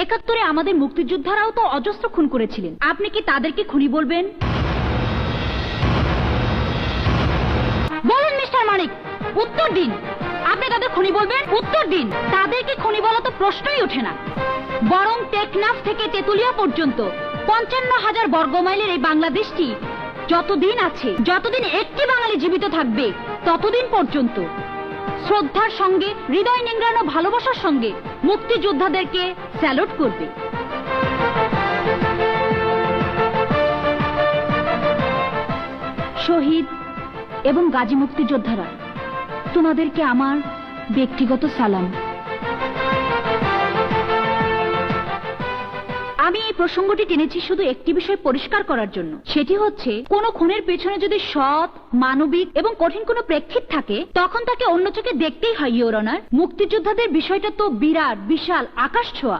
71-এ আমাদের মুক্তিযোদ্ধারাও তো অজস্র খুন করেছিলেন, আপনি কি তাদেরকে খুনি বলবেন? বলুন মিস্টার মানিক, উত্তর দিন। আপনি তাদের খুনি বলবেন? উত্তর দিন। তাদেরকে খুনি বলা তো প্রশ্নই ওঠে না। বরং টেকনাফ থেকে তেতুলিয়া পর্যন্ত 55,000 বর্গমাইলের এই বাংলাদেশটি যতদিন আছে, যতদিন একটি বাঙালি জীবিত থাকবে, ততদিন পর্যন্ত শ্রদ্ধার সঙ্গে, হৃদয় নিংড়ানো ভালোবাসার সঙ্গে মুক্তিযোদ্ধাদেরকে স্যালুট করবে। শহীদ এবং গাজী মুক্তিযোদ্ধারা, তোমাদেরকে আমার ব্যক্তিগত সালাম। আমি এই প্রসঙ্গটি টেনেছি শুধু একটি বিষয় পরিষ্কার করার জন্য, সেটি হচ্ছে কোন খুনের পেছনে যদি সৎ, মানবিক এবং কঠিন কোনো প্রেক্ষিত থাকে, তখন তাকে অন্য চোখে দেখতেই হয় ইওর অনার। মুক্তিযোদ্ধাদের বিষয়টা তো বিরাট, বিশাল, আকাশ ছোঁয়া।